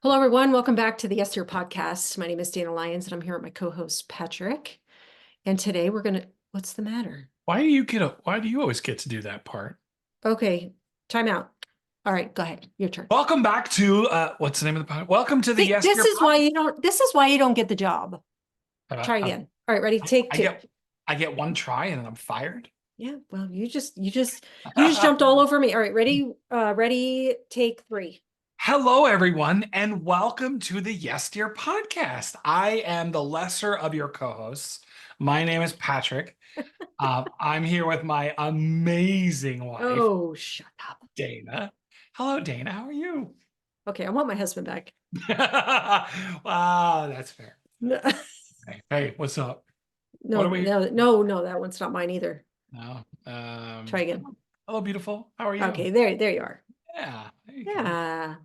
Hello, everyone. Welcome back to the Yes Dear podcast. My name is Dana Lyons, and I'm here with my co-host Patrick. And today what's the matter? Why do you always get to do that part? Okay, time out. All right, go ahead. Your turn. Welcome back to what's the name of the podcast? Welcome to the See, Yes Dear this is why you don't get the job. podcast. Try again. All right, ready? Take I two. get one try and then I'm fired. Yeah, well, you just jumped all over me. All right, ready? Ready, take three. Hello, everyone, and welcome to the Yes Dear podcast. I am the lesser of your co-hosts. My name is Patrick. I'm here with my amazing wife, Oh, shut up. Dana. Hello, Dana. How are you? Okay, I want my husband back. Wow, that's fair. No, Hey, what's up? What no, are we? no, that one's not mine either. No. Try again. Hello, beautiful. How are you? Okay, there you are. Yeah, there you go. Yeah.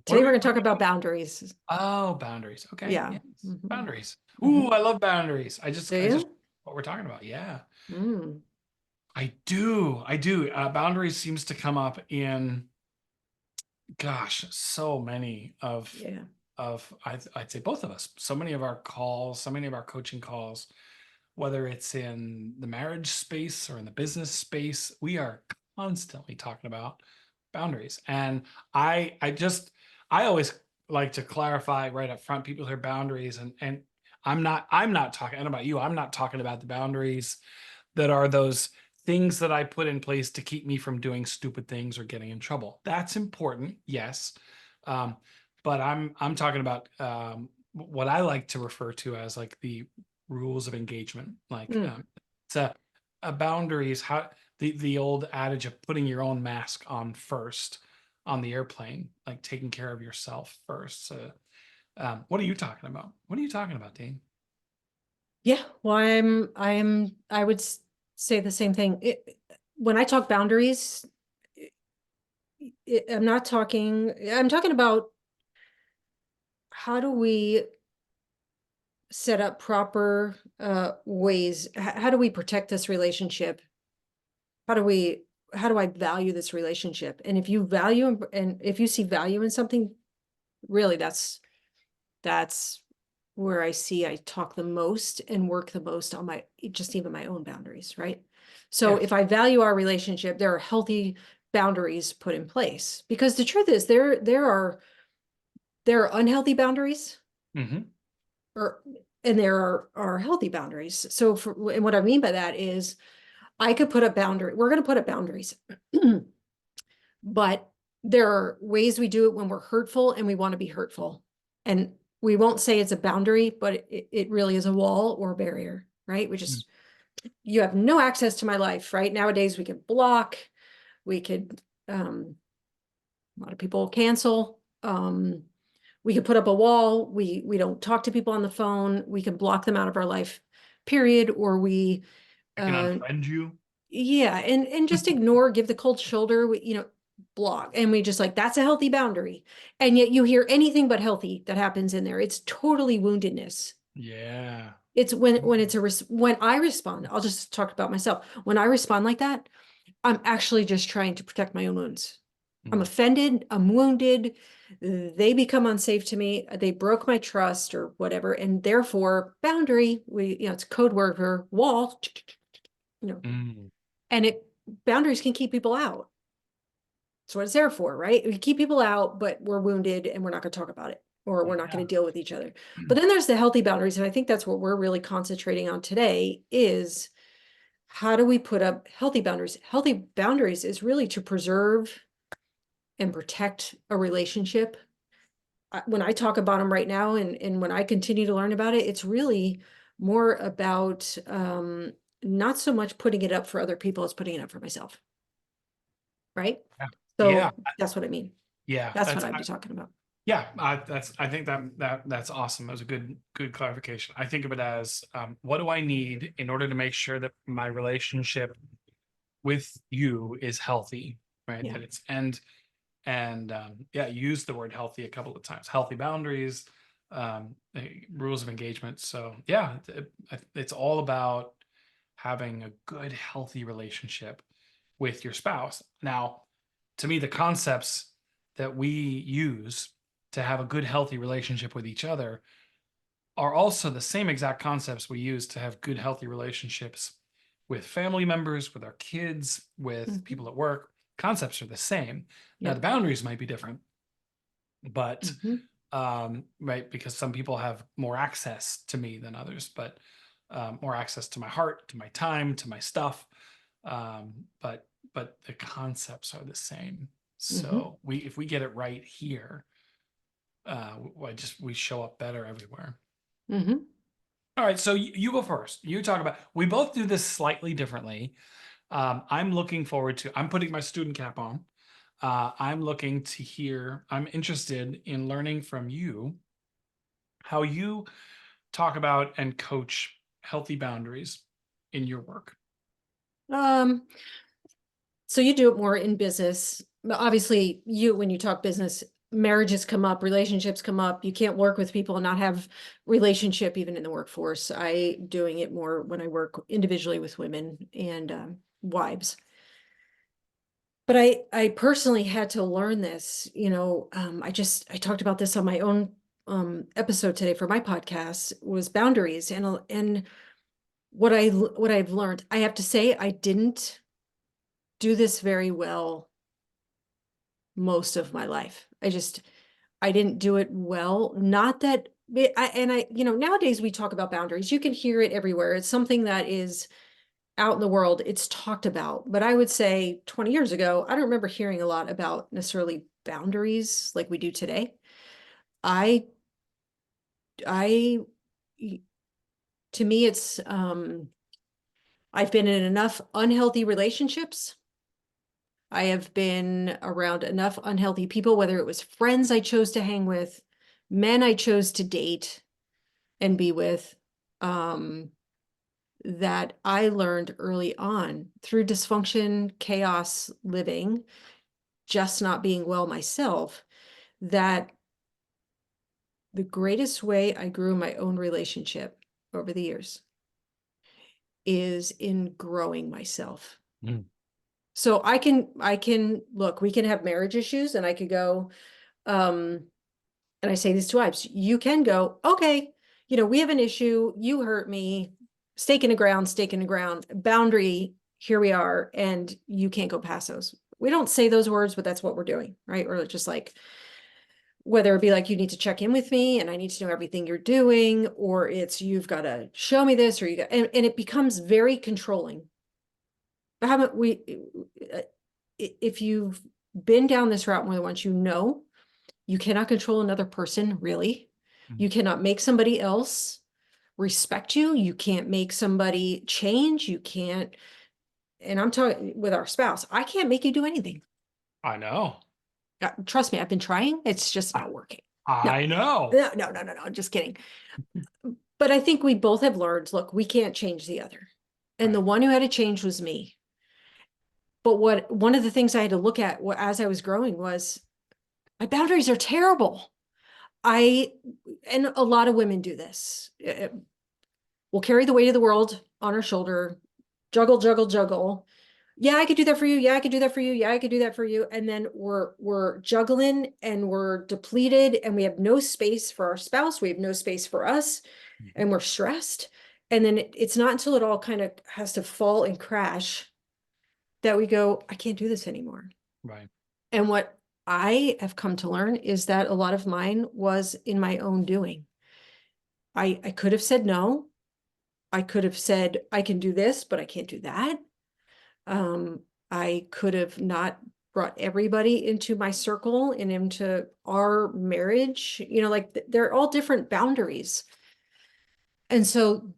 What Today are we're we? going to What talk are we about doing? boundaries. Oh, boundaries. Okay. Yeah. Yes. Mhm. Boundaries. Ooh, Mhm. I love boundaries. Do I just you? what we're talking about. Yeah, Mm. I do. I do. Boundaries seems to come up in, gosh, so many Yeah. I'd say both of us. So many of our calls, so many of our coaching calls, whether it's in the marriage space or in the business space, we are constantly talking about boundaries. And I always like to clarify right up front. People hear boundaries, and I'm not talking, I don't know about you, I'm not talking about the boundaries that are those things that I put in place to keep me from doing stupid things or getting in trouble. That's important, yes. Um, but I'm talking about what I like to refer to as like the rules of engagement. Like Mm. it's a boundaries, how the old adage of putting your own mask on first on the airplane, like taking care of yourself first. So, what are you talking about? What are you talking about, Dean? Yeah. Well, I would say the same thing. When I talk boundaries, I'm talking about how do we set up proper ways? How do we protect this relationship? How do we, how do I value this relationship? And if you value and if you see value in something, really that's where I talk the most and work the most on just even my own boundaries, right? So Yeah. if I value our relationship, there are healthy boundaries put in place, because the truth is there are unhealthy boundaries, Hmm. or and there are healthy boundaries. So and what I mean by that is I could put a boundary. We're going to put up boundaries. But there are ways we do it when we're hurtful and we want to be hurtful. And we won't say it's a boundary, but it really is a wall or a barrier, right? You have no access to my life, right? Nowadays we can block, we could, a lot of people cancel. We could put up a wall. We don't talk to people on the phone. We can block them out of our life, period. Or I can uh, unfriend you. yeah, and just ignore, give the cold shoulder, block. And we just like, that's a healthy boundary. And yet you hear anything but healthy that happens in there. It's totally woundedness. Yeah. It's when I respond, I'll just talk about myself. When I respond like that, I'm actually just trying to protect my own wounds. I'm Mm. offended, I'm wounded, they become unsafe to me, they broke my trust or whatever, and therefore boundary, it's code word for wall, you know, Mm. and boundaries can keep people out. That's what it's there for, right? We keep people out, but we're wounded and we're not going to talk about it, or we're not going Yeah. to deal with each other. But then there's the healthy boundaries. And I think that's what we're really concentrating on today is how do we put up healthy boundaries? Healthy boundaries is really to preserve and protect a relationship. When I talk about them right now, and when I continue to learn about it, it's really more about not so much putting it up for other people as putting it up for myself, right? Yeah. Yeah. So that's what I mean. Yeah. That's what I'd be talking about. Yeah. I think that's awesome. That was a good clarification. I think of it as, what do I need in order to make sure that my relationship with you is healthy, right? Yeah. That it's yeah, use the word healthy a couple of times. Healthy boundaries, rules of engagement. So yeah, it's all about having a good, healthy relationship with your spouse. Now, to me, the concepts that we use to have a good, healthy relationship with each other are also the same exact concepts we use to have good, healthy relationships with family members, with our kids, with Mhm. people at work. Concepts are the same. Now, the Yep. boundaries might be different, but Mhm. right, because some people have more access to me than others, but more access to my heart, to my time, to my stuff. But the concepts are the same. Mhm. So if we get it right here, we show up better everywhere. Mhm. All right, so you go first. You talk about. We both do this slightly differently. I'm looking forward to. I'm putting my student cap on. I'm looking to hear. I'm interested in learning from you how you talk about and coach healthy boundaries in your work. Um, so you do it more in business. But obviously, when you talk business, marriages come up, relationships come up. You can't work with people and not have relationship even in the workforce. I doing it more when I work individually with women and wives. But I personally had to learn this, I talked about this on my own episode today for my podcast was boundaries and what I've learned. I have to say I didn't do this very well most of my life. I didn't do it well. Not that nowadays we talk about boundaries. You can hear it everywhere. It's something that is out in the world. It's talked about. But I would say 20 years ago, I don't remember hearing a lot about necessarily boundaries like we do today. I I to me it's I've been in enough unhealthy relationships. I have been around enough unhealthy people, whether it was friends I chose to hang with, men I chose to date and be with, that I learned early on through dysfunction, chaos living, just not being well myself, that the greatest way I grew my own relationship over the years is in growing myself. Mm. So I can look, we can have marriage issues and I could go, and I say this to wives, you can go, okay, we have an issue, you hurt me, stake in the ground, boundary, here we are, and you can't go past those. We don't say those words, but that's what we're doing, right? Or just like, whether it be like, you need to check in with me and I need to know everything you're doing, or it's, you've got to show me this, or and it becomes very controlling. But haven't we, if you've been down this route more than once, you cannot control another person, really. Mm. You cannot make somebody else respect you. You can't make somebody change. You can't, and I'm talking with our spouse, I can't make you do anything. I know. Trust me, I've been trying. It's just I, not working. No, I know. no, just kidding. But I think we both have learned, look, we can't change the other. And the Right. one who had to change was me. But one of the things I had to look at as I was growing was my boundaries are terrible. And a lot of women do this. We'll carry the weight of the world on our shoulder, juggle, juggle, juggle. Yeah, I could do that for you. Yeah, I could do that for you. Yeah, I could do that for you. And then we're juggling and we're depleted and we have no space for our spouse. We have no space for us Mhm. and we're stressed. And then it's not until it all kind of has to fall and crash that we go, I can't do this anymore. Right. And what I have come to learn is that a lot of mine was in my own doing. I could have said no. I could have said, I can do this, but I can't do that. Um, I could have not brought everybody into my circle and into our marriage, like they're all different boundaries. And so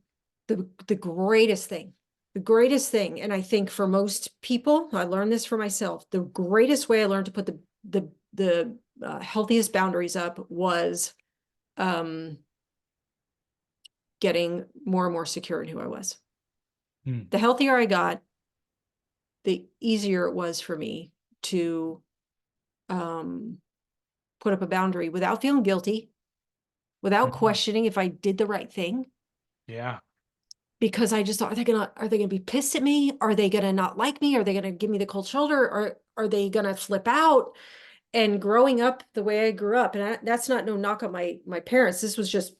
the greatest thing, and I think for most people, I learned this for myself, the greatest way I learned to put the healthiest boundaries up was um getting more and more secure in who I was. Mm. The healthier I got, the easier it was for me to um, put up a boundary without feeling guilty, without Mhm. questioning if I did the right thing. Yeah. Because I just thought, are they gonna be pissed at me? Are they gonna not like me? Are they gonna give me the cold shoulder? Or are they gonna flip out? And growing up the way I grew up, and that's not no knock on my parents. This was just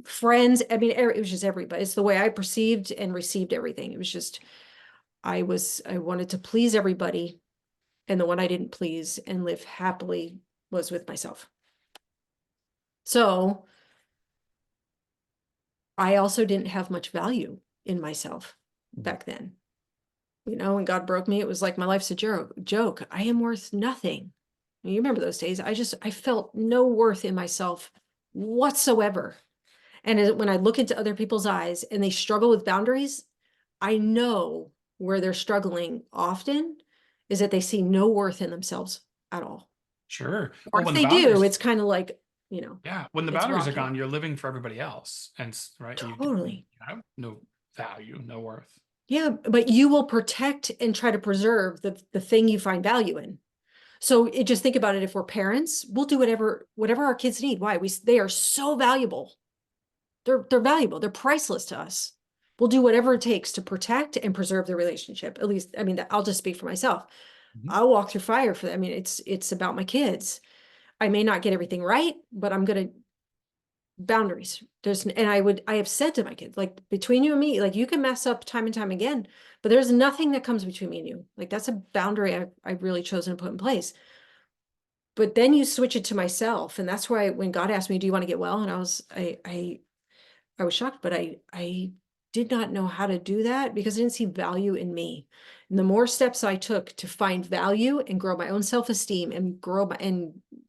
friends. I mean, it was just everybody. It's the way I perceived and received everything. It was just, I wanted to please everybody. And the one I didn't please and live happily was with myself. So I also didn't have much value in myself back then. You know, when God broke me, it was like my life's a joke. I am worth nothing. You remember those days? I felt no worth in myself whatsoever. And when I look into other people's eyes and they struggle with boundaries, I know where they're struggling often is that they see no worth in themselves at all. Sure. Or Well, if when the they do, boundaries, it's kind of like, you know, yeah, when the it's boundaries are rocky. gone, you're living for everybody else, and right, Totally. you have no value, no worth. Yeah, but you will protect and try to preserve the thing you find value in. So just think about it. If we're parents, we'll do whatever our kids need. Why? They are so valuable. They're valuable. They're priceless to us. We'll do whatever it takes to protect and preserve the relationship. At least, I mean, I'll just speak for myself. Mhm. I'll walk through fire for them. I mean, it's about my kids. I may not get everything right, but I'm gonna boundaries. And I have said to my kids, like, between you and me, like, you can mess up time and time again, but there's nothing that comes between me and you. Like, that's a boundary I've really chosen to put in place. But then you switch it to myself, and that's why when God asked me, "Do you want to get well?" and I was shocked, but I did not know how to do that because I didn't see value in me. And the more steps I took to find value and grow my own self-esteem and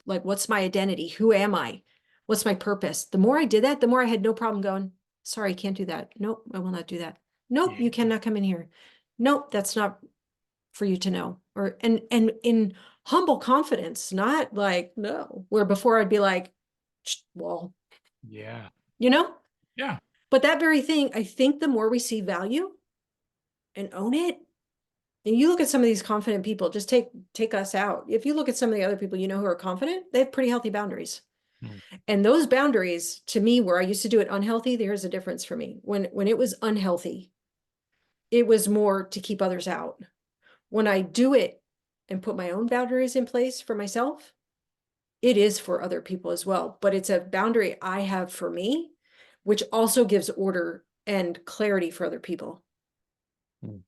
like, what's my identity? Who am I? What's my purpose? The more I did that, the more I had no problem going, sorry, I can't do that. Nope, I will not do that. Nope, you Yeah. cannot come in here. Nope, that's not for you to know. Or and in humble confidence, not like, no, where before I'd be like, well, Yeah. you know? Yeah. But that very thing, I think the more we see value and own it, and you look at some of these confident people, just take us out. If you look at some of the other people you know who are confident, they have pretty healthy boundaries. Mm. And those boundaries, to me, where I used to do it unhealthy, there's a difference for me. When it was unhealthy, it was more to keep others out. When I do it and put my own boundaries in place for myself, it is for other people as well. But it's a boundary I have for me, which also gives order and clarity for other people. Mm.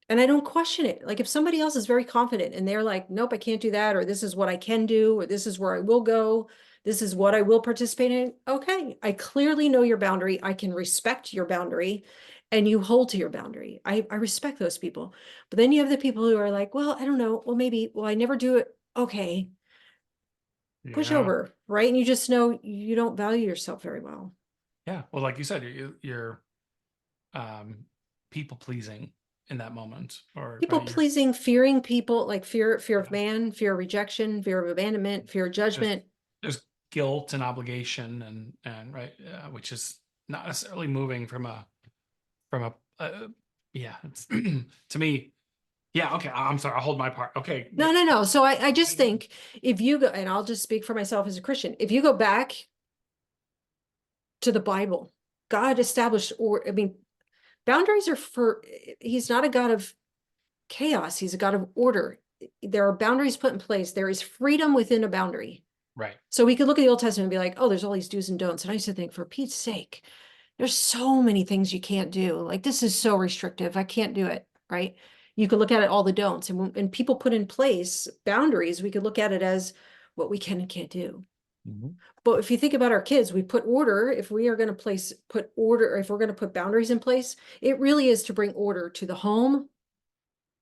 And I don't question it. Like, if somebody else is very confident and they're like, nope, I can't do that, or this is what I can do, or this is where I will go, this is what I will participate in. Okay, I clearly know your boundary. I can respect your boundary and you hold to your boundary. I respect those people. But then you have the people who are like, well, I don't know. Well, maybe, well, I never do it. Okay, push Yeah. over, right? And you just know you don't value yourself very well. Yeah. Well, like you said, you're um, people pleasing in that moment, or People right, you're pleasing, fearing people, like fear of yeah, man, fear of rejection, fear of abandonment, fear of there's judgment. there's guilt and obligation, and right, which is not necessarily moving from a yeah. It's to me, yeah. Okay, I'm sorry. I'll hold my part. Okay. No, no, no. So I just think, if you go, and I'll just speak for myself as a Christian, if you go back to the Bible, God established, or I mean, boundaries are he's not a God of chaos, he's a God of order. There are boundaries put in place. There is freedom within a boundary. Right. So we could look at the Old Testament and be like, oh, there's all these do's and don'ts. And I used to think, for Pete's sake, there's so many things you can't do. Like, this is so restrictive. I can't do it. Right. You could look at it, all the don'ts. And people put in place boundaries, we could look at it as what we can and can't do. Mhm. But if you think about our kids, we put order. If we are going to put order, if we're going to put boundaries in place, it really is to bring order to the home,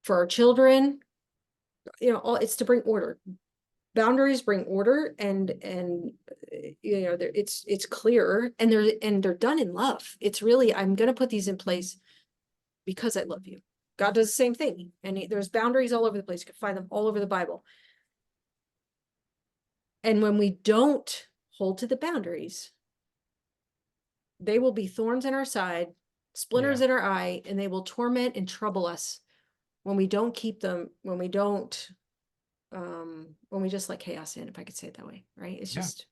for our children. You know, it's to bring order. Boundaries bring order, and you know, it's clear, and they're done in love. It's really, I'm going to put these in place because I love you. God does the same thing, and there's boundaries all over the place. You can find them all over the Bible. And when we don't hold to the boundaries, they will be thorns in our side, splinters Yeah. in our eye, and they will torment and trouble us when we don't keep them, when we just let chaos in, if I could say it that way, right? It's Yeah. just,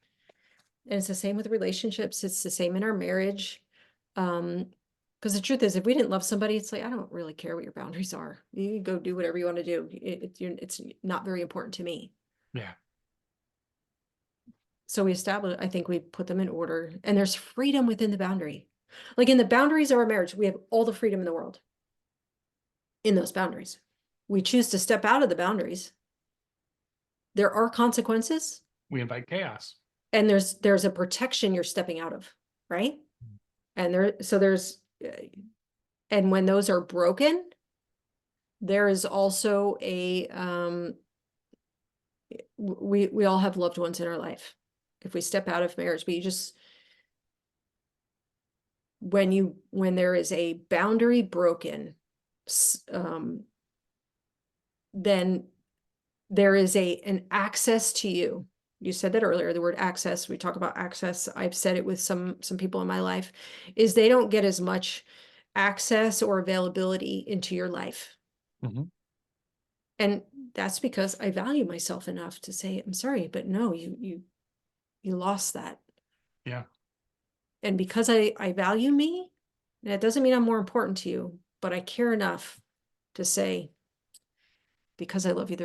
and it's the same with relationships. It's the same in our marriage. Because the truth is, if we didn't love somebody, it's like, I don't really care what your boundaries are. You can go do whatever you want to do. It's not very important to me. Yeah. So we established, I think we put them in order, and there's freedom within the boundary. Like in the boundaries of our marriage, we have all the freedom in the world. In those boundaries. We choose to step out of the boundaries. There are consequences, We invite chaos. and there's a protection you're stepping out of, right? And and when those are broken, there is also a we all have loved ones in our life. If we step out of marriage, we just when there is a boundary broken, then there is an access to you. You said that earlier, the word access. We talk about access. I've said it with some people in my life, is they don't get as much access or availability into your life. Mhm. And that's because I value myself enough to say, I'm sorry, but no, you lost that. Yeah. And because I value me, and it doesn't mean I'm more important to you, but I care enough to say, because I love you,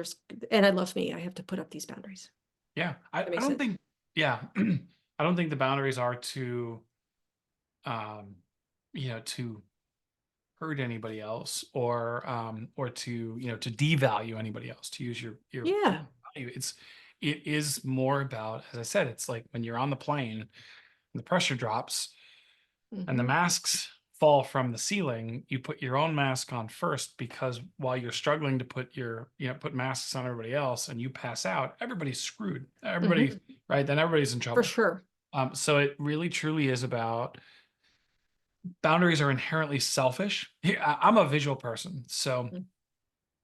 and I love me, I have to put up these boundaries. Yeah. I That makes don't sense. think, yeah, I don't think the boundaries are to, um, to hurt anybody else or to, to devalue anybody else, to use your Yeah. value. It is more about, as I said, it's like when you're on the plane and the pressure drops and the Mhm. masks fall from the ceiling, you put your own mask on first, because while you're struggling to put masks on everybody else and you pass out, everybody's screwed. Everybody, Mhm. right? Then everybody's in For trouble. sure. So it really truly is about boundaries are inherently selfish. I'm a visual person, so Mm.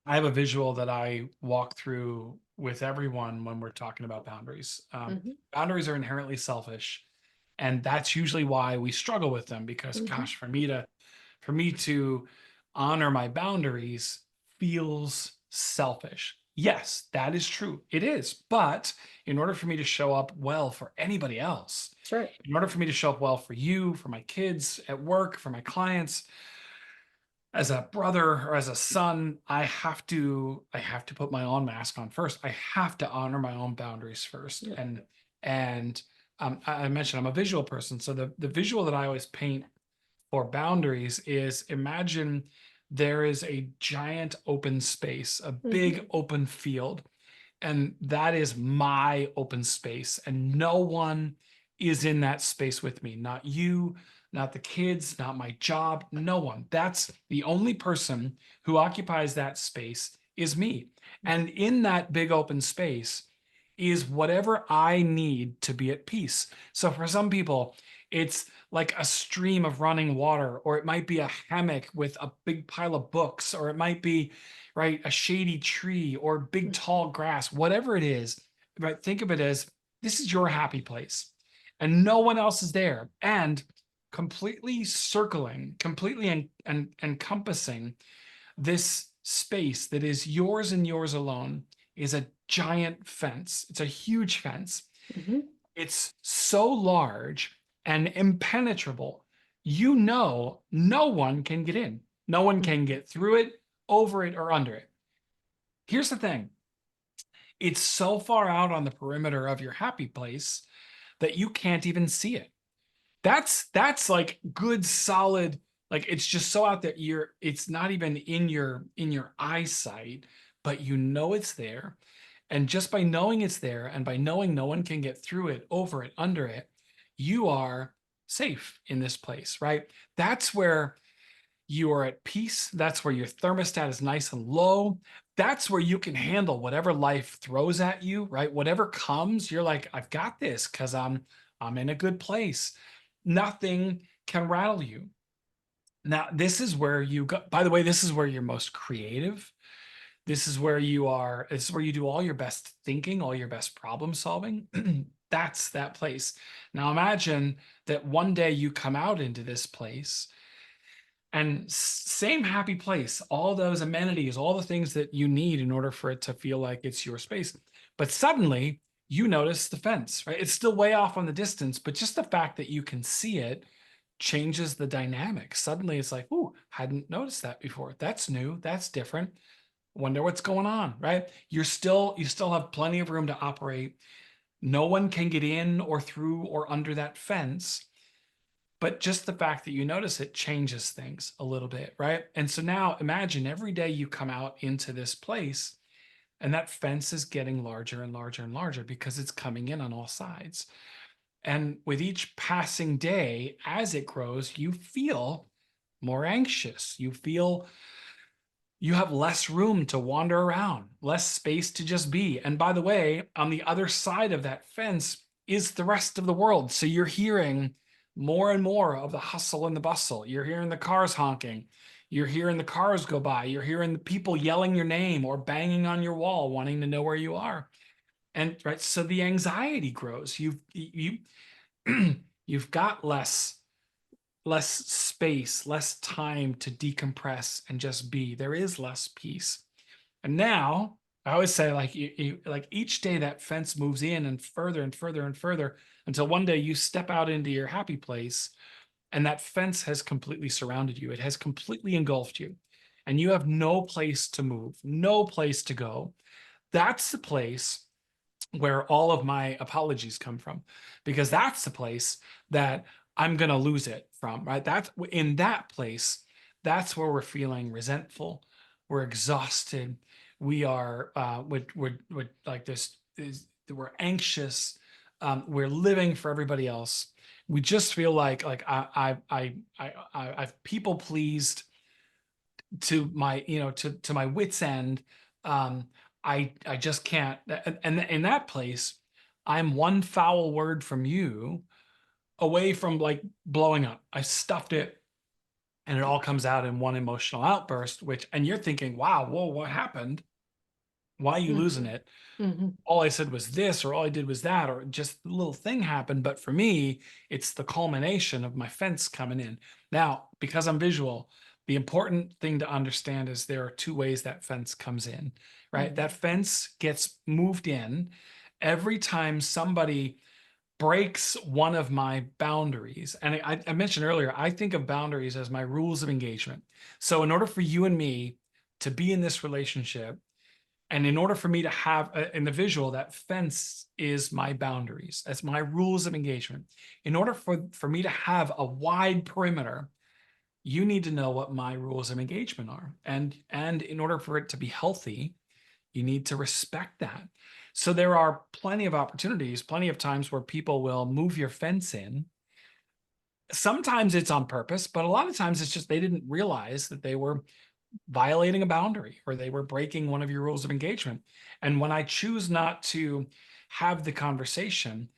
I have a visual that I walk through with everyone when we're talking about boundaries. Mhm. Boundaries are inherently selfish, and that's usually why we struggle with them. Because, Mhm. gosh, for me to honor my boundaries feels selfish. Yes, that is true. It is. But in order for me to show up well for anybody else, That's right. in order for me to show up well for you, for my kids at work, for my clients, as a brother or as a son, I have to put my own mask on first. I have to honor my own boundaries first. Yep. And I mentioned I'm a visual person. So the visual that I always paint for boundaries is, imagine there is a giant open space, a Mhm. big open field, and that is my open space, and no one is in that space with me. Not you, not the kids, not my job, no one. That's the only person who occupies that space is me. And in that big open space is whatever I need to be at peace. So for some people, it's like a stream of running water, or it might be a hammock with a big pile of books, or it might be, right, a shady tree or big Mm. tall grass, whatever it is. Right, think of it as, this is your happy place and no one else is there. And completely circling, completely encompassing this space that is yours and yours alone is a giant fence. It's a huge fence. Mhm. It's so large and impenetrable. No one can get in. No one Mm. can get through it, over it, or under it. Here's the thing. It's so far out on the perimeter of your happy place that you can't even see it. That's like good solid, like it's just so out there, it's not even in your eyesight, but you know it's there. And just by knowing it's there, and by knowing no one can get through it, over it, under it, you are safe in this place, right? That's where you are at peace. That's where your thermostat is nice and low. That's where you can handle whatever life throws at you, right? Whatever comes, you're like, I've got this because I'm in a good place. Nothing can rattle you. Now, this is where you go. By the way, this is where you're most creative. This is where you do all your best thinking, all your best problem solving. That's that place. Now imagine that one day you come out into this place, and same happy place, all those amenities, all the things that you need in order for it to feel like it's your space. But suddenly you notice the fence, right? It's still way off on the distance, but just the fact that you can see it changes the dynamic. Suddenly it's like, ooh, hadn't noticed that before. That's new. That's different. Wonder what's going on, right? You still have plenty of room to operate. No one can get in or through or under that fence. But just the fact that you notice it changes things a little bit, right? And so now imagine every day you come out into this place and that fence is getting larger and larger and larger because it's coming in on all sides. And with each passing day, as it grows, you feel more anxious. You feel you have less room to wander around, less space to just be. And by the way, on the other side of that fence is the rest of the world. So you're hearing more and more of the hustle and the bustle. You're hearing the cars honking. You're hearing the cars go by. You're hearing the people yelling your name or banging on your wall, wanting to know where you are. And right, so the anxiety grows. You've got less space, less time to decompress and just be. There is less peace. And now I always say, like, like each day that fence moves in and further and further and further until one day you step out into your happy place and that fence has completely surrounded you. It has completely engulfed you and you have no place to move, no place to go. That's the place where all of my apologies come from, because that's the place that I'm going to lose it from, right? That's in that place. That's where we're feeling resentful. We're exhausted. We are, we're like this, we're anxious. We're living for everybody else. We just feel like I've people pleased to my, to my wits end. I just can't. And in that place, I'm one foul word from you away from like blowing up. I stuffed it and it all comes out in one emotional outburst, and you're thinking, wow, whoa, what happened? Why are you losing Mhm. it? Mhm. All I said was this, or all I did was that, or just a little thing happened. But for me, it's the culmination of my fence coming in. Now, because I'm visual, the important thing to understand is there are two ways that fence comes in, right? Mhm. That fence gets moved in every time somebody breaks one of my boundaries. And I mentioned earlier, I think of boundaries as my rules of engagement. So in order for you and me to be in this relationship, and in order for me to have in the visual, that fence is my boundaries. That's my rules of engagement. In order for me to have a wide perimeter, you need to know what my rules of engagement are. And in order for it to be healthy, you need to respect that. So there are plenty of opportunities, plenty of times where people will move your fence in. Sometimes it's on purpose, but a lot of times it's just they didn't realize that they were violating a boundary or they were breaking one of your rules of engagement. And when I choose not to have the conversation,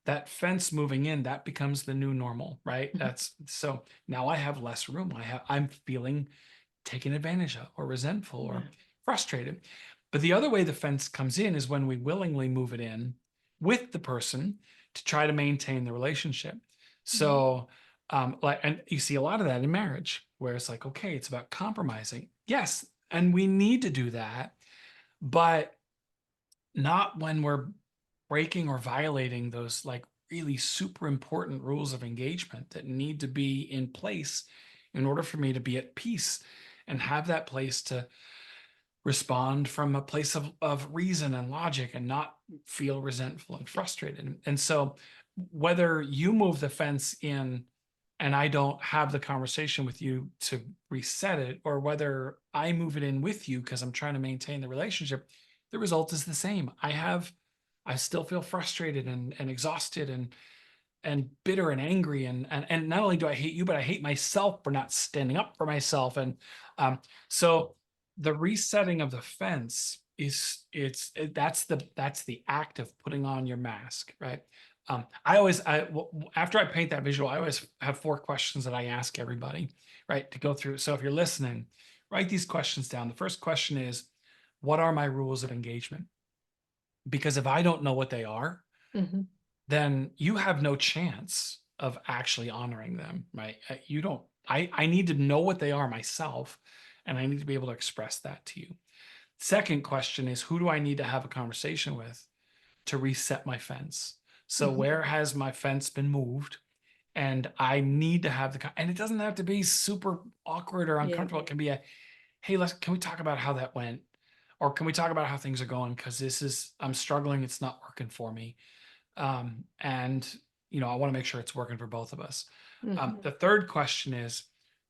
that fence moving in, that becomes the new normal, right? Mhm. That's so now I have less room. I'm feeling taken advantage of or resentful or Yeah. frustrated. But the other way the fence comes in is when we willingly move it in with the person to try to maintain the relationship. Mhm. So, like, and you see a lot of that in marriage where it's like, okay, it's about compromising. Yes. And we need to do that, but not when we're breaking or violating those like really super important rules of engagement that need to be in place in order for me to be at peace and have that place to respond from a place of reason and logic and not feel resentful and frustrated. And so whether you move the fence in and I don't have the conversation with you to reset it, or whether I move it in with you because I'm trying to maintain the relationship, the result is the same. I still feel frustrated and exhausted and bitter and angry and not only do I hate you, but I hate myself for not standing up for myself. And so the resetting of the fence that's the act of putting on your mask, right? After I paint that visual, I always have 4 questions that I ask everybody, right, to go through. So if you're listening, write these questions down. The first question is, what are my rules of engagement? Because if I don't know what they are, Mhm. then you have no chance of actually honoring them, right? You don't, I need to know what they are myself, and I need to be able to express that to you. Second question is, who do I need to have a conversation with to reset my fence? So Mhm. where has my fence been moved? And I need to have and it doesn't have to be super awkward or Yeah. uncomfortable. It can be hey, can we talk about how that went? Or can we talk about how things are going? Because I'm struggling. It's not working for me. And, I want to make sure it's working for both of us. Mhm. The third question is,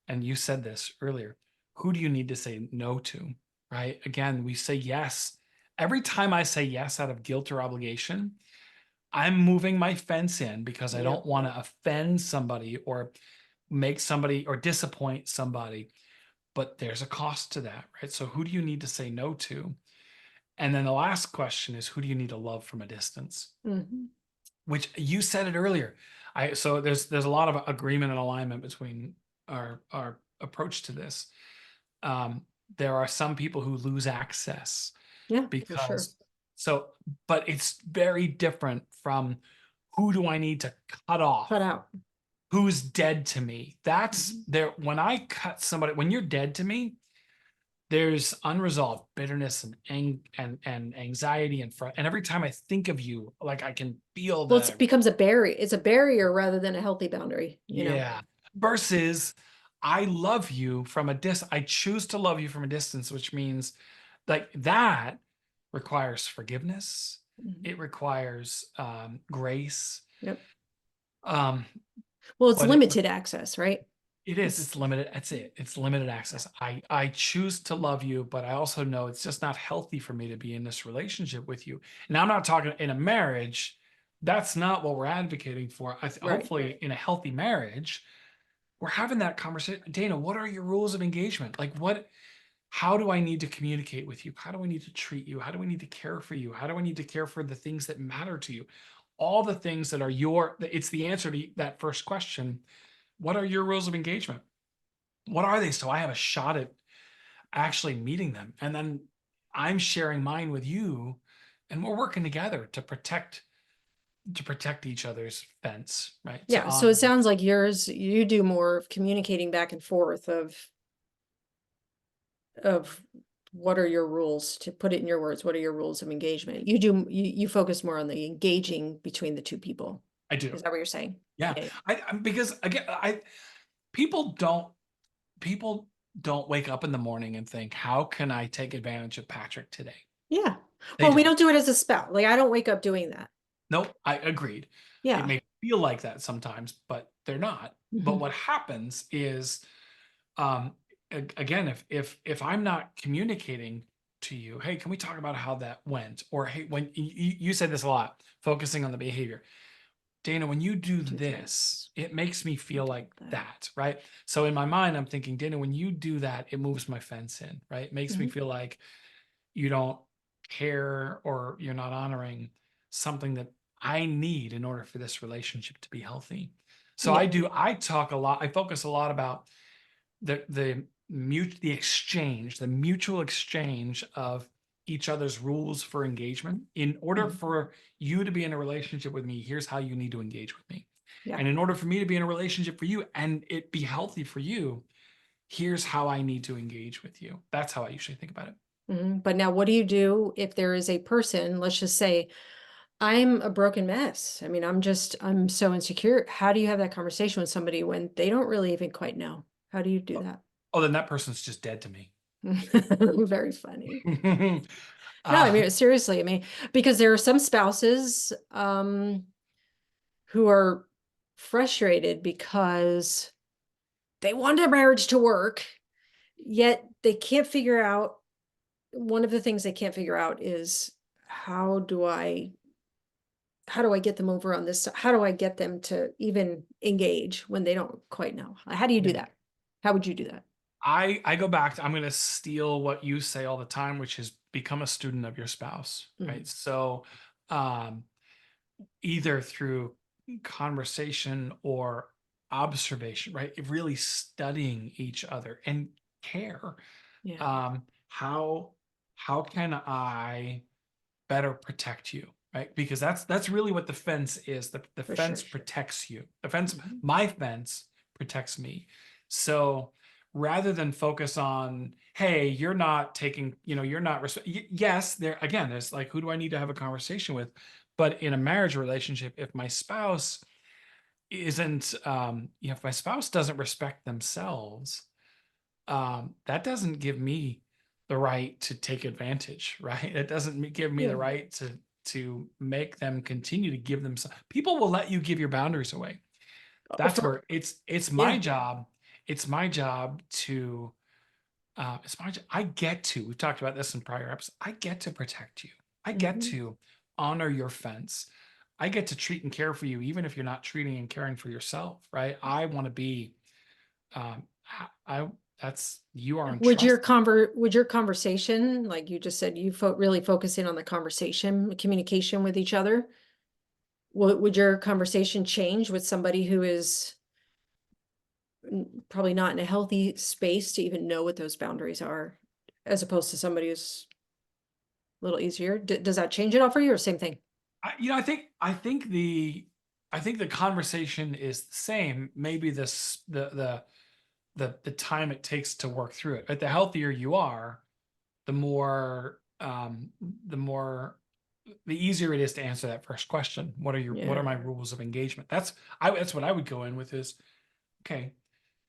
and you said this earlier, who do you need to say no to? Right? Again, we say yes. Every time I say yes out of guilt or obligation, I'm moving my fence in because I don't Yep. want to offend somebody or make somebody or disappoint somebody. But there's a cost to that, right? So who do you need to say no to? And then the last question is, who do you need to love from a distance? Mhm. Which you said it earlier. So there's a lot of agreement and alignment between our approach to this. Um, there are some people who lose access Yeah, for sure. because so, but it's very different from who do I need to cut Cut off? out. Who's dead to me? That's Mhm. there. When I cut somebody, when you're dead to me, there's unresolved bitterness and anxiety and every time I think of you, like I can feel Well, it the becomes a barrier. It's a barrier rather than a healthy boundary, you know? yeah. Versus I love you from a I choose to love you from a distance, which means like that requires forgiveness. Mhm. It requires grace. Yep. Um, Well, it's but limited access, right? it's limited. That's it. It's limited access. I choose to love you, but I also know it's just not healthy for me to be in this relationship with you. Now I'm not talking in a marriage. That's not what we're advocating for. Right. Hopefully, in a healthy marriage, we're having that conversation. Dana, what are your rules of engagement? Like, how do I need to communicate with you? How do I need to treat you? How do I need to care for you? How do I need to care for the things that matter to you? All the things that are it's the answer to that first question. What are your rules of engagement? What are they? So I have a shot at actually meeting them. And then I'm sharing mine with you and we're working together to protect each other's fence, right? To Yeah. So it honor. sounds like you do more of communicating back and forth of what are your rules, to put it in your words, what are your rules of engagement? You focus more on the engaging between the two people. I do. Is that what you're saying? Yeah. Yeah. Because again, people don't people don't wake up in the morning and think, how can I take advantage of Patrick today? Yeah. They Well, we don't. don't do it as a spouse. Like I don't wake up doing that. Nope, I agreed. It Yeah. may feel like that sometimes, but they're not. But Mhm. what happens is, um, again, if I'm not communicating to you, hey, can we talk about how that went? Or hey, when you said this a lot, focusing on the behavior. Dana, when you do Do this, this. it makes me You feel do like that. that, right? So in my mind, I'm thinking, Dana, when you do that, it moves my fence in, right? It makes me Mhm. feel like you don't care or you're not honoring something that I need in order for this relationship to be healthy. So Yeah. I talk a lot, I focus a lot about the mutual exchange of each other's rules for engagement. In order Mhm. for you to be in a relationship with me, here's how you need to engage with me. Yeah. And in order for me to be in a relationship for you and it be healthy for you, here's how I need to engage with you. That's how I usually think about it. Mhm. But now what do you do if there is a person, let's just say, I'm a broken mess. I mean, I'm so insecure. How do you have that conversation with somebody when they don't really even quite know? How do you do Oh, that? oh, then that person's just dead to me. Very funny. No, I uh, mean, seriously, I mean, because there are some spouses, who are frustrated because they want their marriage to work, yet they can't figure out, one of the things they can't figure out is how do I how do I get them over on this? How do I get them to even engage when they don't quite know? How do you do yeah. that? How would you do that? I go back to, I'm going to steal what you say all the time, which is become a student of your spouse, Mhm. right? So, um, either through conversation or observation, right? Really studying each other and care. Yeah. How can I better protect you, right? Because that's really what the fence is. The For fence sure. protects you. The fence, Mhm. my fence protects me. So rather than focus on, hey, you're not taking, you're not yes, there again, there's like, who do I need to have a conversation with? But in a marriage relationship, if my spouse isn't, if my spouse doesn't respect themselves, that doesn't give me the right to take advantage, right? It doesn't give me the Yeah. right to make them continue to give them some. People will let you give your boundaries away. Oh, That's where it's my yeah. job. It's my job to I get to, we've talked about this in prior episodes. I get to protect you. I get Mhm. to honor your fence. I get to treat and care for you, even if you're not treating and caring for yourself, right? I want to be, I, that's, you are entrusted. Would your conversation, like you just said, you really focus in on the conversation, communication with each other? Would your conversation change with somebody who is probably not in a healthy space to even know what those boundaries are, as opposed to somebody who's a little easier? Does that change it all for you, or same thing? I think the conversation is the same. Maybe the time it takes to work through it. But the healthier you are, the more the more the easier it is to answer that first question. What are Yeah. my rules of engagement? That's what I would go in with is, okay,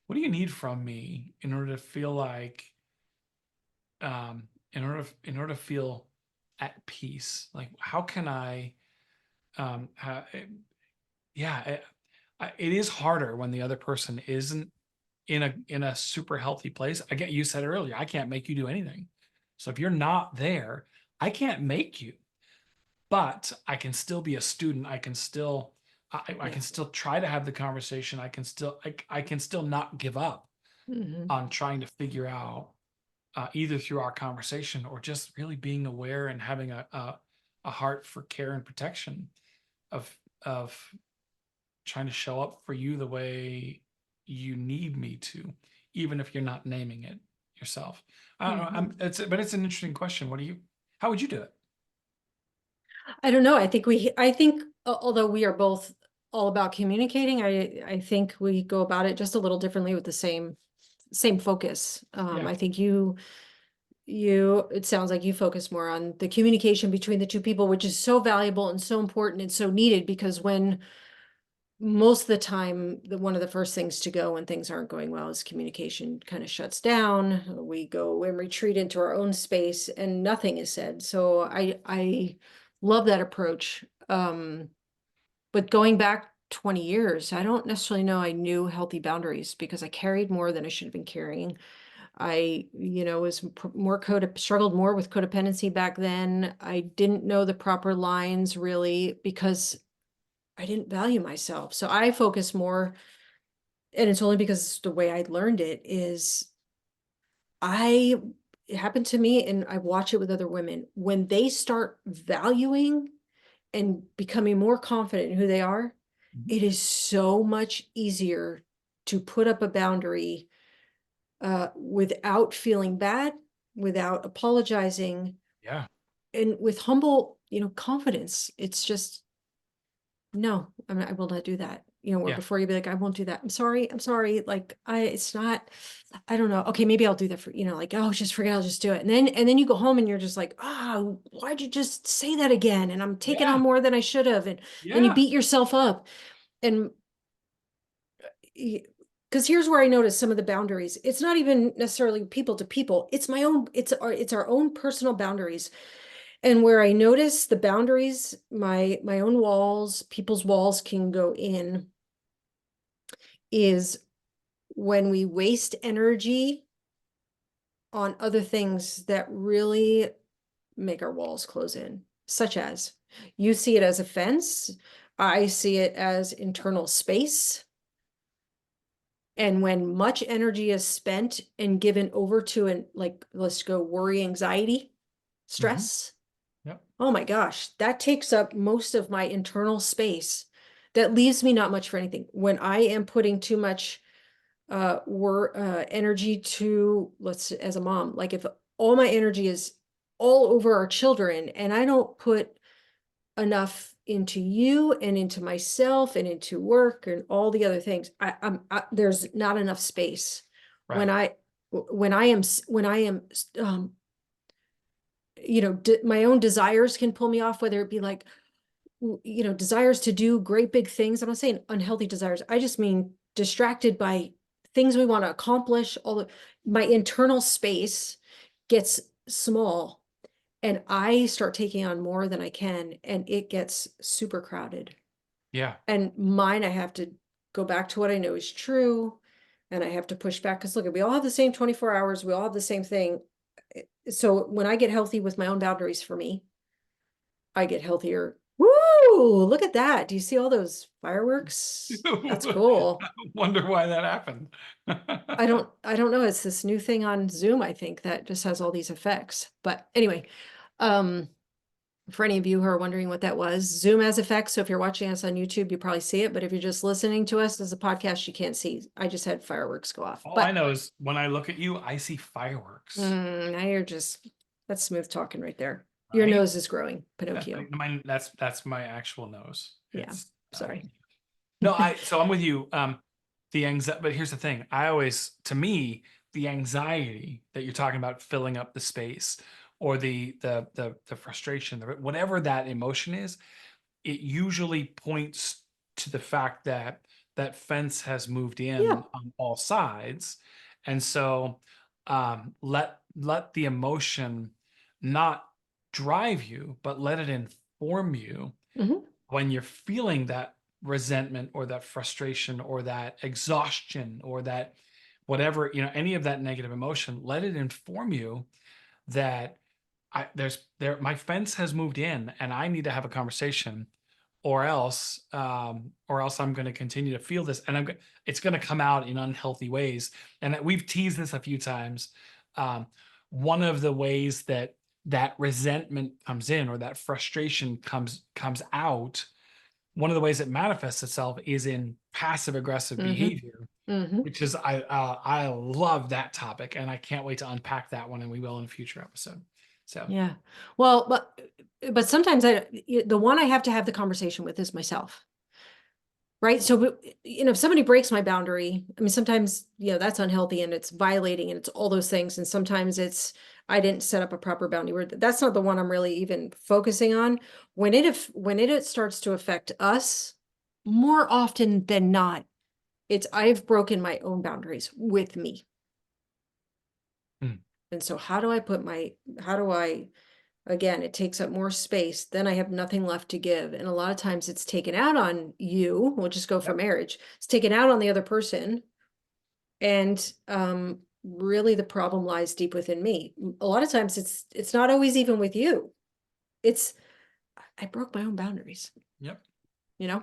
what do you need from me in order to feel like in order to feel at peace? Like how can I um ha- eh, yeah, it is harder when the other person isn't in a super healthy place. Again, you said earlier, I can't make you do anything. So if you're not there, I can't make you, but I can still be a student. I Yeah. can still try to have the conversation. I can still not give up Mhm. on trying to figure out either through our conversation or just really being aware and having a heart for care and protection of of trying to show up for you the way you need me to, even if you're not naming it yourself. I don't know. Mhm. But it's an interesting question. How would you do it? I don't know. I think although we are both all about communicating, I think we go about it just a little differently with the same focus. Yeah. I think it sounds like you focus more on the communication between the two people, which is so valuable and so important and so needed, because when most of the time, one of the first things to go when things aren't going well is communication kind of shuts down. We go and retreat into our own space and nothing is said. So I love that approach. But going back 20 years, I don't necessarily know I knew healthy boundaries because I carried more than I should have been carrying. I, was struggled more with codependency back then. I didn't know the proper lines really because I didn't value myself. So I focus more, and it's only because the way I learned it is I it happened to me and I watch it with other women. When they start valuing and becoming more confident in who they are, Mhm. it is so much easier to put up a boundary without feeling bad, without apologizing, Yeah. and with humble, confidence. It's just, no, I will not do that. Where Yeah. before you'd be like, I won't do that. I'm sorry. Like, it's not, I don't know. Okay, maybe I'll do that for, like, oh, just forget, I'll just do it. And then you go home and you're just like, oh, why'd you just say that again? And I'm taking on Yeah. more than I should have. And then you Yeah. beat yourself up. And because here's where I notice some of the boundaries. It's not even necessarily people to people. It's our own personal boundaries. And where I notice the boundaries, my own walls, people's walls can go in, is when we waste energy on other things that really make our walls close in, such as you see it as a fence, I see it as internal space. And when much energy is spent and given over to like, let's go worry, anxiety, Hmm. stress, Yep. oh my gosh, that takes up most of my internal space. That leaves me not much for anything. When I am putting too much energy to, as a mom, like if all my energy is all over our children and I don't put enough into you and into myself and into work and all the other things, there's not enough space. When Right. I am my own desires can pull me off, whether it be like, desires to do great big things. I'm not saying unhealthy desires. I just mean distracted by things we want to accomplish. My internal space gets small. and I start taking on more than I can, and it gets super crowded. Yeah. And mine, I have to go back to what I know is true, and I have to push back, because look, we all have the same 24 hours, we all have the same thing. So when I get healthy with my own boundaries for me, I get healthier. Woo! Look at that. Do you see all those fireworks? That's cool. Wonder why that happened. I don't know. It's this new thing on Zoom, I think, that just has all these effects. But anyway, um, for any of you who are wondering what that was, Zoom has effects. So if you're watching us on YouTube, you probably see it. But if you're just listening to us as a podcast, you can't see. I just had fireworks go off. All I But know is when I look at you, I see fireworks, now you're just, that's smooth talking right there. Your right? nose is growing, Pinocchio. That's my actual nose. Yeah, It's sorry. no, so I'm with you. The anxiety, but here's the thing. To me, the anxiety that you're talking about filling up the space, or the frustration, whatever that emotion is, it usually points to the fact that that fence has moved Yeah. in on all sides. And so let the emotion not drive you, but let it inform you Hmm. when you're feeling that resentment or that frustration or that exhaustion or that whatever, any of that negative emotion. Let it inform you that my fence has moved in and I need to have a conversation, or else I'm going to continue to feel this, and it's going to come out in unhealthy ways. And that we've teased this a few times. um, One of the ways that that resentment comes in, or that frustration comes out, one of the ways it manifests itself is in passive aggressive Hmm. behavior, Hmm. which is I love that topic, and I can't wait to unpack that one, and we will in a future episode. So Yeah. Well, but sometimes the one I have to have the conversation with is myself. Right. So, if somebody breaks my boundary, I mean, sometimes, that's unhealthy and it's violating and it's all those things. And sometimes I didn't set up a proper boundary. That's not the one I'm really even focusing on. When it starts to affect us, more often than not, I've broken my own boundaries with me. mm, And so how do I, again, it takes up more space, then I have nothing left to give. And a lot of times it's taken out on you. We'll just go for yep, marriage. It's taken out on the other person. And really the problem lies deep within me. A lot of times it's not always even with you. It's I broke my own boundaries, yep. you know?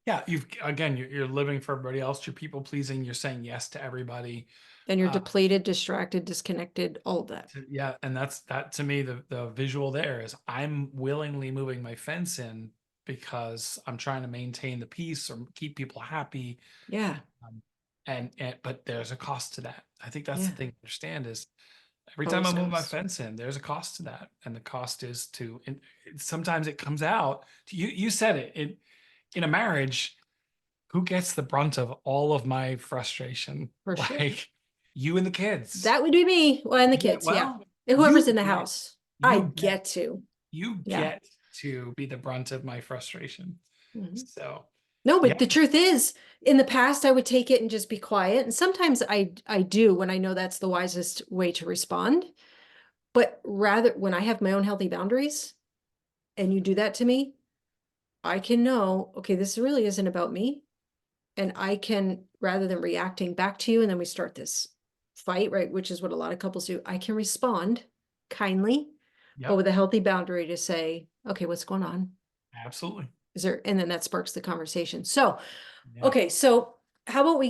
Yeah, you're living for everybody else. You're people pleasing. You're saying yes to everybody. And you're Uh, depleted, distracted, disconnected, all of that. yeah, and that to me, the visual there is I'm willingly moving my fence in because I'm trying to maintain the peace or keep people happy. Yeah. Um, and but there's a cost to that. I think that's the Yeah. thing to understand is every time I Always move my goes. fence in, there's a cost to that, and the cost is sometimes it comes out. You said it in a marriage. Who gets the brunt of all of my frustration? For sure. Like you and the kids. That would be me. Well, and the Yeah, kids, yeah. well, And whoever's you in the get house. I you get get to. you Yeah. get to be the brunt of my frustration. Mhm. So No, yeah, but the truth is, in the past, I would take it and just be quiet. And sometimes I do when I know that's the wisest way to respond. But rather, when I have my own healthy boundaries and you do that to me, I can know, okay, this really isn't about me. And I can, rather than reacting back to you, and then we start this fight, right? Which is what a lot of couples do. I can respond kindly, but yep, with a healthy boundary to say, okay, what's going on? absolutely. Is there, and then that sparks the conversation. So, Yeah. okay, so how about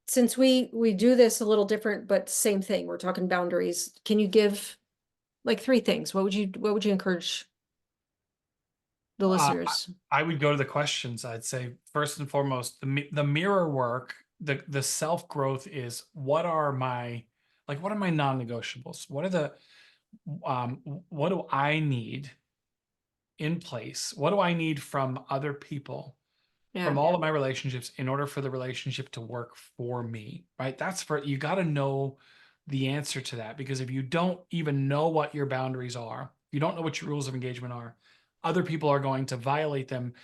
since we do this a little different, but same thing, we're talking boundaries. Can you give like three things? What would you encourage the Uh, listeners? I would go to the questions. I'd say first and foremost, the mirror work, the self growth is what are my non-negotiables? What do I need in place? What do I need from other people, Yeah, from all of my relationships, in order for the relationship to work for me? Right? You got to know the answer to that, because if you don't even know what your boundaries are, you don't know what your rules of engagement are, other people are going to violate them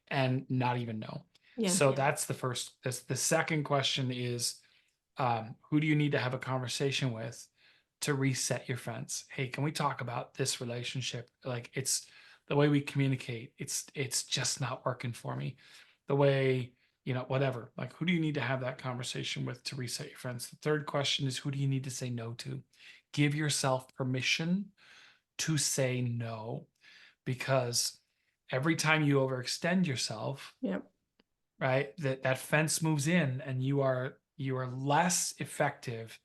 and not even know. yeah, So that's the first. The second question is, who do you need to have a conversation with to reset your fence. Hey, can we talk about this relationship? Like, it's the way we communicate. It's just not working for me. The way, whatever. Like, who do you need to have that conversation with to reset your fence? The third question is, who do you need to say no to? Give yourself permission to say no, because every time you overextend yourself, Yep. right, that fence moves in, and you are less effective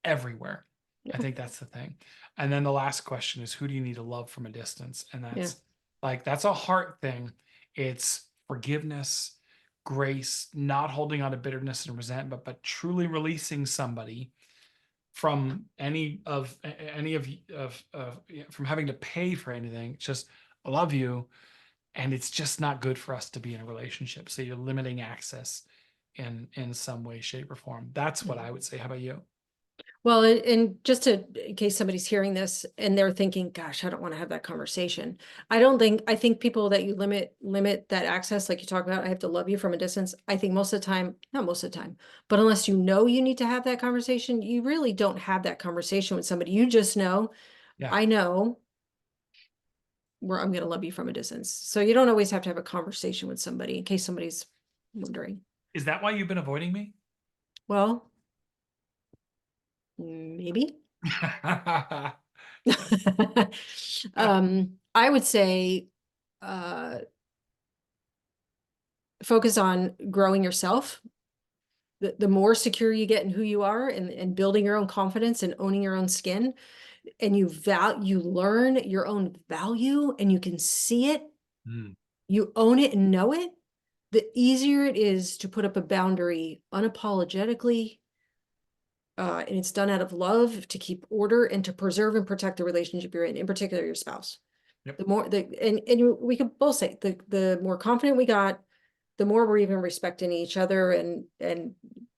everywhere. I Yeah. think that's the thing. And then the last question is, who do you need to love from a distance? And Yeah. that's a heart thing. It's forgiveness, grace, not holding on to bitterness and resentment, but truly releasing somebody from any of from having to pay for anything. It's just, I love you, and it's just not good for us to be in a relationship. So you're limiting access in some way, shape, or form. That's what I would say. How about you? Well, and just to, in case somebody's hearing this and they're thinking, gosh, I don't want to have that conversation. I think people that you limit that access, like you talk about, I have to love you from a distance. I think most of the time, not most of the time, but unless you know you need to have that conversation, you really don't have that conversation with somebody. You just know, Yeah. I know where I'm going to love you from a distance. So you don't always have to have a conversation with somebody in case somebody's wondering. Is that why you've been avoiding me? Well, maybe. I would say, focus on growing yourself. The more secure you get in who you are, and building your own confidence and owning your own skin, and you learn your own value and you can see it, Mm. you own it and know it, the easier it is to put up a boundary unapologetically. And it's done out of love, to keep order and to preserve and protect the relationship you're in particular your spouse. Yep. The more and we could both say the more confident we got, the more we're even respecting each other, and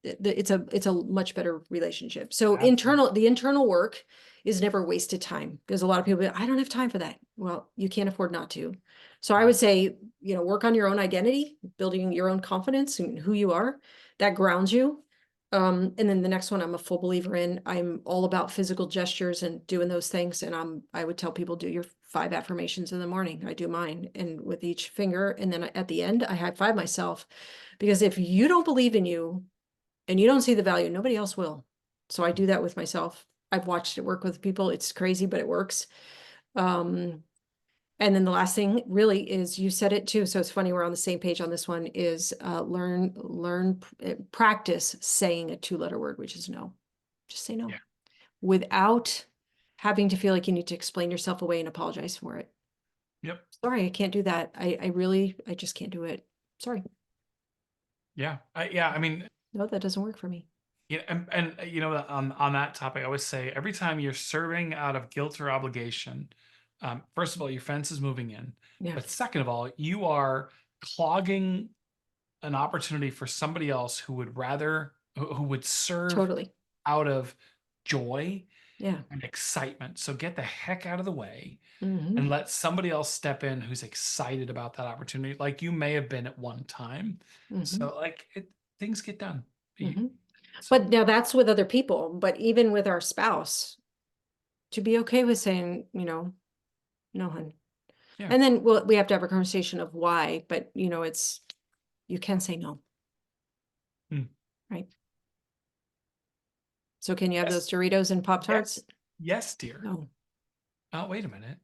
it's a much better relationship. So Absolutely. the internal work is never wasted time, because a lot of people, I don't have time for that. Well, you can't afford not to. So I would say, work on your own identity, building your own confidence and who you are. That grounds you. And then the next one I'm a full believer in. I'm all about physical gestures and doing those things. And I would tell people, do your 5 affirmations in the morning. I do mine, and with each finger. And then at the end, I high five myself, because if you don't believe in you and you don't see the value, nobody else will. So I do that with myself. I've watched it work with people. It's crazy, but it works. And then the last thing really is, you said it too, so it's funny, we're on the same page on this one, is practice saying a 2-letter word, which is no. Just say no. Yeah. Without having to feel like you need to explain yourself away and apologize for it. Yep. Sorry, I can't do that. I just can't do it. Sorry. Yeah. I mean, No, that doesn't work for me. yeah, and on that topic, I would say, every time you're serving out of guilt or obligation, first of all, your fence is moving in. Yeah, But second of all, you are clogging an opportunity for somebody else who would serve totally. out of joy Yeah. and excitement. So get the heck out of the way Mhm. and let somebody else step in who's excited about that opportunity, like you may have been at one time. Mhm. So things get done. Mhm. So But now that's with other people, but even with our spouse, to be okay with saying, no, hun. yeah. And then we have to have a conversation of why, but you can say no. Hmm. Right. So can you have Yes. those Doritos and Pop-Tarts? Yes, dear. No. Oh, wait a minute.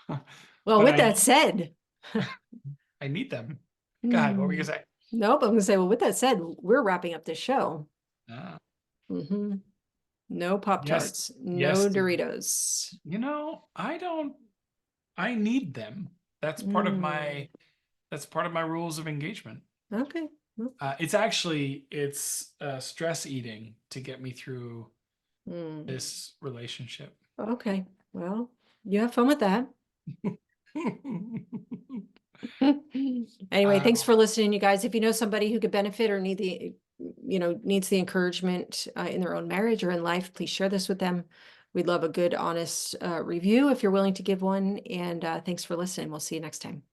Well, But with that said, I need them. Go ahead. What were you gonna say? nope, I'm gonna say, well, with that said, we're wrapping up this show. Ah, hmm No yes, Pop-Tarts, no yes, dear. Doritos. I need them. That's part of Mm, my rules of engagement. okay. Well, It's stress eating to get me through mm, this relationship. okay. Well, you have fun with that. Anyway, thanks Uh, for listening, you guys. If you know somebody who could benefit or needs the encouragement in their own marriage or in life, please share this with them. We'd love a good, honest review if you're willing to give one. And thanks for listening. We'll see you next time.